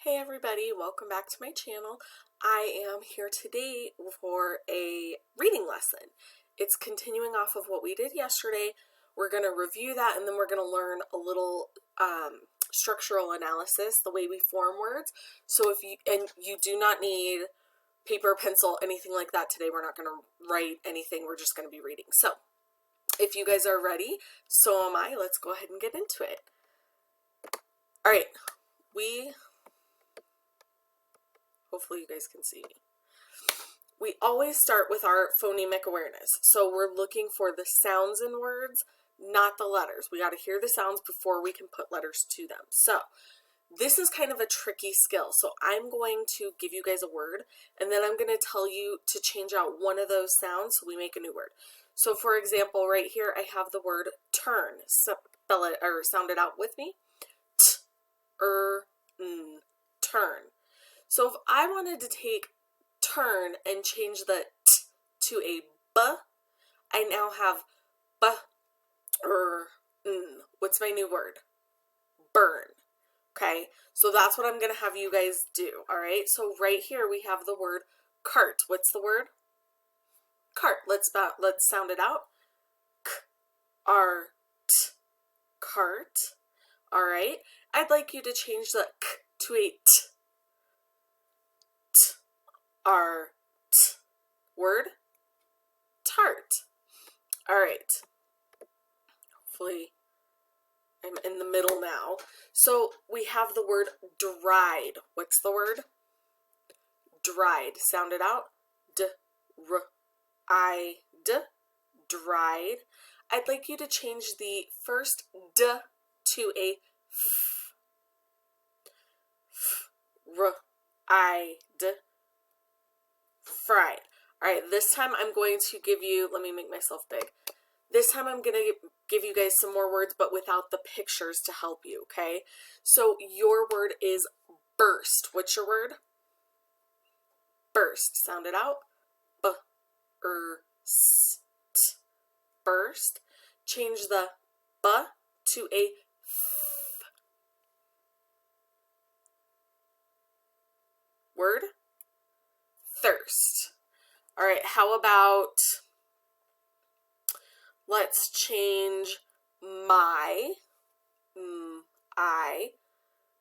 Hey everybody, welcome back to my channel. I am here today for a reading lesson. It's continuing off of what we did yesterday. We're going to review that and then we're going to learn a little structural analysis, the way we form words. So you do not need paper, pencil, anything like that today. We're not going to write anything. We're just going to be reading. So if you guys are ready, so am I. Let's go ahead and get into it. All right, hopefully you guys can see me. We always start with our phonemic awareness. So we're looking for the sounds in words, not the letters. We got to hear the sounds before we can put letters to them. So this is kind of a tricky skill. So I'm going to give you guys a word, and then I'm going to tell you to change out one of those sounds so we make a new word. So for example, right here I have the word turn. Spell it or sound it out with me. Turn. So if I wanted to take turn and change the t to a b, I now have what's my new word? Burn. Okay, so that's what I'm going to have you guys do. All right, so right here we have the word cart. What's the word? Cart. Let's sound it out. K-R-T. Cart. All right, I'd like you to change the k to a t. Art. Word? Tart. All right. Hopefully I'm in the middle now. So we have the word dried. What's the word? Dried. Sound it out. D-r-I-d. Dried. I'd like you to change the first d to a f. F-r-I-d. Fried. All right, this time I'm going to give you, let me make myself big. This time I'm going to give you guys some more words, but without the pictures to help you, okay? So your word is burst. What's your word? Burst. Sound it out. B-r-s-t. Burst. Change the b to a f. Word? Thirst. All right, how about let's change my, I,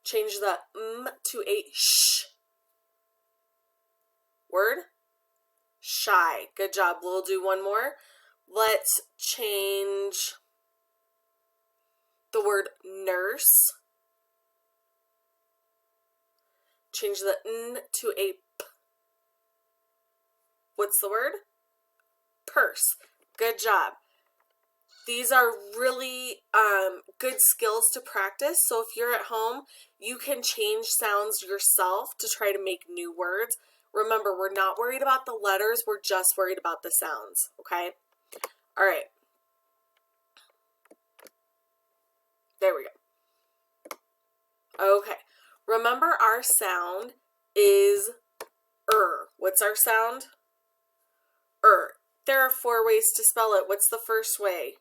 change the to a sh. Word? Shy. Good job. We'll do one more. Let's change the word nurse. Change the n to a p. What's the word? Purse. Good job. These are really good skills to practice. So if you're at home, you can change sounds yourself to try to make new words. Remember, we're not worried about the letters. We're just worried about the sounds. Okay? All right. There we go. Okay. Remember, our sound is What's our sound? There are 4 ways to spell it. What's the first way?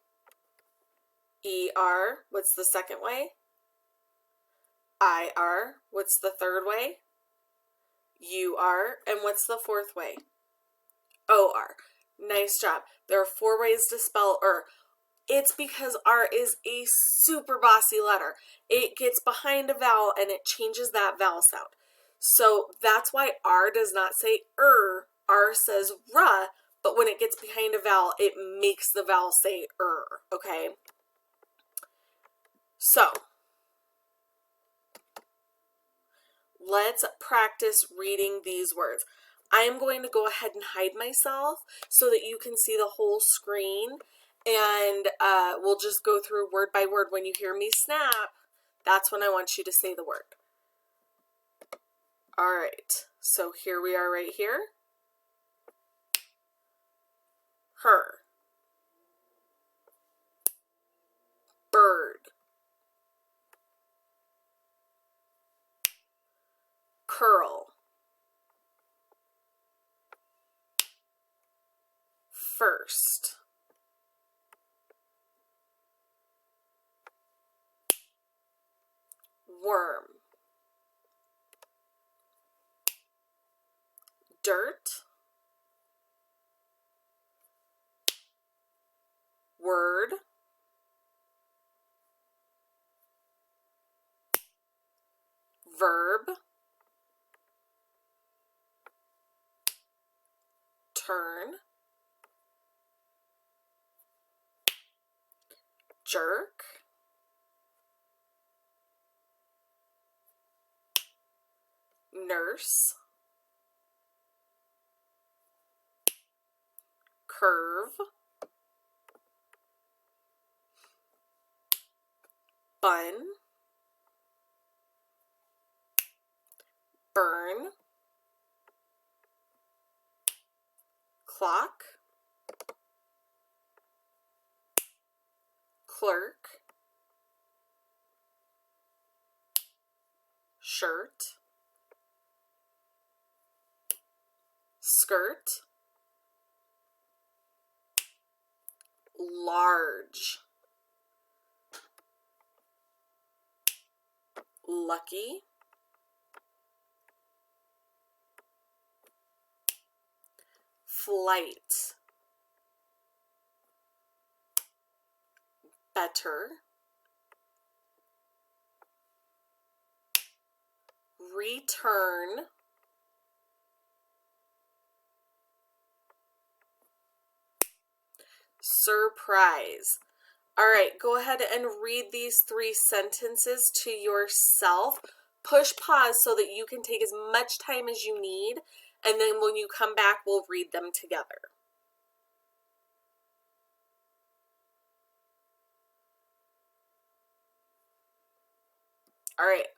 E-R. What's the second way? I-R. What's the third way? U-R. And what's the fourth way? O-R. Nice job. There are 4 ways to spell It's because R is a super bossy letter. It gets behind a vowel and it changes that vowel sound. So that's why R does not say R says R, but when it gets behind a vowel, it makes the vowel say okay? So, let's practice reading these words. I am going to go ahead and hide myself so that you can see the whole screen, and we'll just go through word by word. When you hear me snap, that's when I want you to say the word. All right, so here we are right here. Her. Bird. Curl. First. Worm. dirt, word, verb, turn, jerk, nurse, curve, bun, burn, clock, clerk, shirt, skirt, large, lucky, flight, better, return, surprise. All right, go ahead and read these 3 sentences to yourself. Push pause so that you can take as much time as you need, and then when you come back, we'll read them together. All right,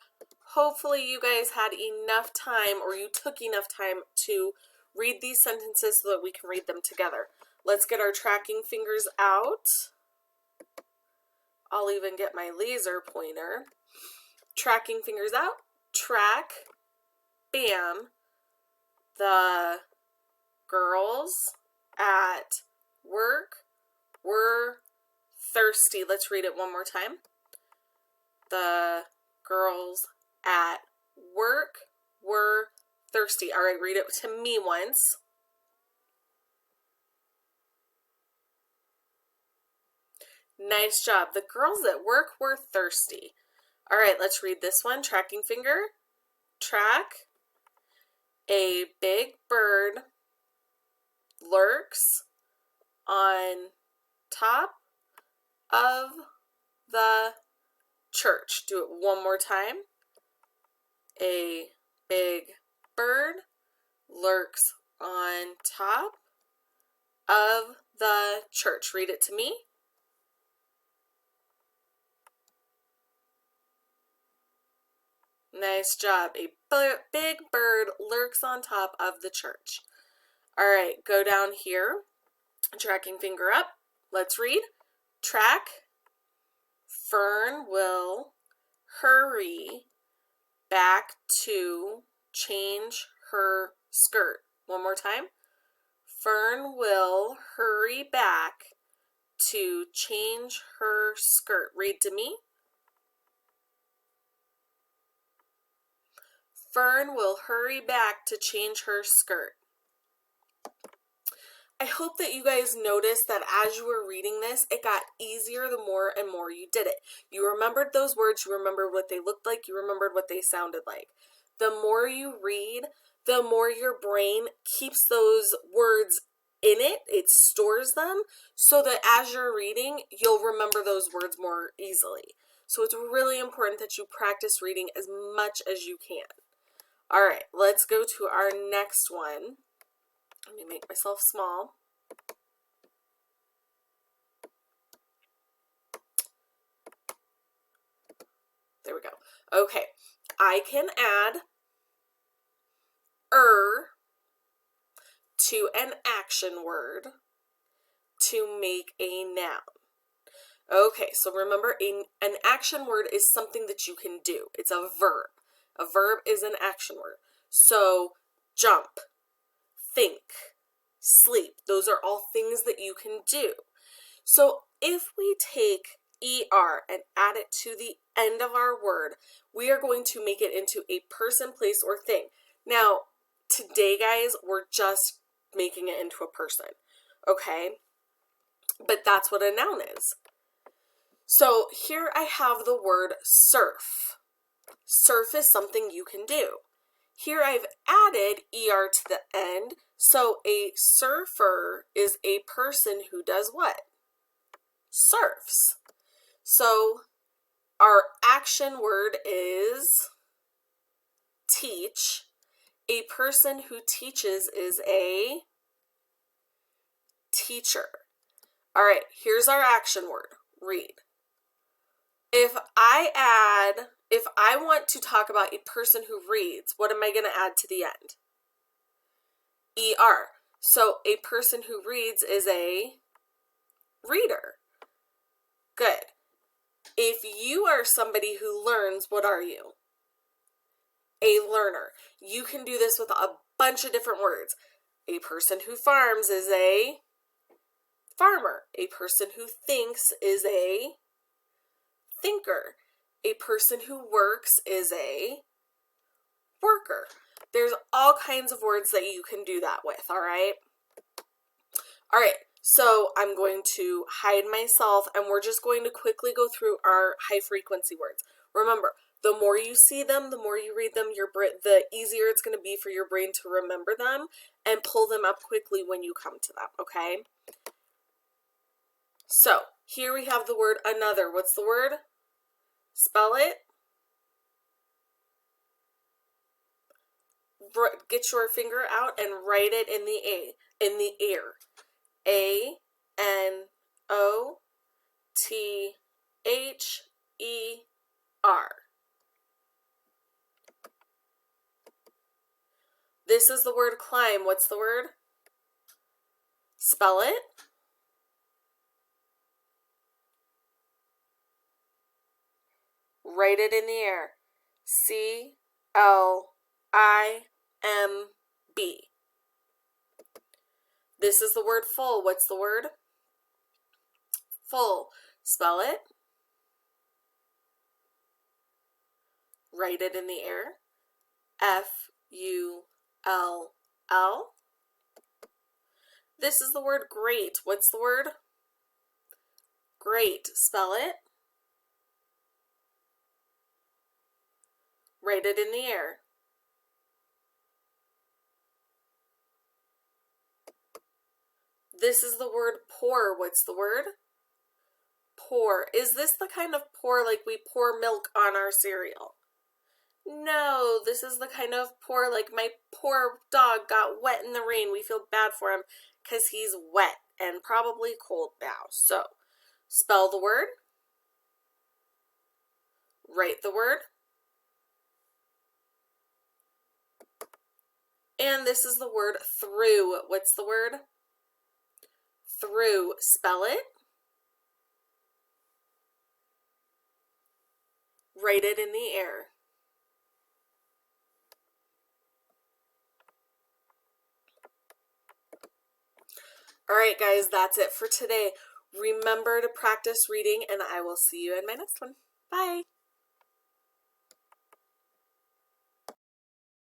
hopefully you guys had enough time, or you took enough time to read these sentences so that we can read them together. Let's get our tracking fingers out. I'll even get my laser pointer. Tracking fingers out, track, bam, the girls at work were thirsty. Let's read it one more time. The girls at work were thirsty. All right, read it to me once. Nice job. The girls at work were thirsty. All right, let's read this one. Tracking finger, track. A big bird lurks on top of the church. Do it one more time. A big bird lurks on top of the church. Read it to me. Nice job. A big bird lurks on top of the church. All right, go down here. Tracking finger up. Let's read. Track. Fern will hurry back to change her skirt. One more time. Fern will hurry back to change her skirt. Read to me. Fern will hurry back to change her skirt. I hope that you guys noticed that as you were reading this, it got easier the more and more you did it. You remembered those words, you remembered what they looked like, you remembered what they sounded like. The more you read, the more your brain keeps those words in it, it stores them, so that as you're reading, you'll remember those words more easily. So it's really important that you practice reading as much as you can. All right, let's go to our next one. Let me make myself small. There we go. Okay, I can add to an action word to make a noun. Okay, so remember, an action word is something that you can do. It's a verb. A verb is an action word. So, jump, think, sleep. Those are all things that you can do. So, if we take ER and add it to the end of our word, we are going to make it into a person, place, or thing. Now, Today, guys, we're just making it into a person, okay? But that's what a noun is. So here I have the word surf. Surf is something you can do. Here I've added ER to the end, so a surfer is a person who does what? Surfs. So our action word is teach. A person who teaches is a teacher. All right, here's our action word, read. If I want to talk about a person who reads, what am I going to add to the end? ER. So a person who reads is a reader. Good. If you are somebody who learns, what are you? A learner. You can do this with a bunch of different words. A person who farms is a farmer. A person who thinks is a thinker. A person who works is a worker. There's all kinds of words that you can do that with, all right? All right, so I'm going to hide myself, and we're just going to quickly go through our high frequency words. Remember, the more you see them, the more you read them, the easier it's going to be for your brain to remember them and pull them up quickly when you come to them, okay? So here we have the word another. What's the word? Spell it. Get your finger out and write it in the air. A-N-O-T-H-E-R. This is the word climb. What's the word? Spell it. Write it in the air. C-L-I-M-B. This is the word full. What's the word? Full. Spell it. Write it in the air. F-U-L-L. This is the word great. What's the word? Great. Spell it. Write it in the air. This is the word pour. What's the word? Pour. Is this the kind of pour like we pour milk on our cereal? No, this is the kind of pour like my poor dog got wet in the rain. We feel bad for him because he's wet and probably cold now. So, spell the word. Write the word. And this is the word through. What's the word? Through. Spell it. Write it in the air. All right, guys, that's it for today. Remember to practice reading, and I will see you in my next one. Bye.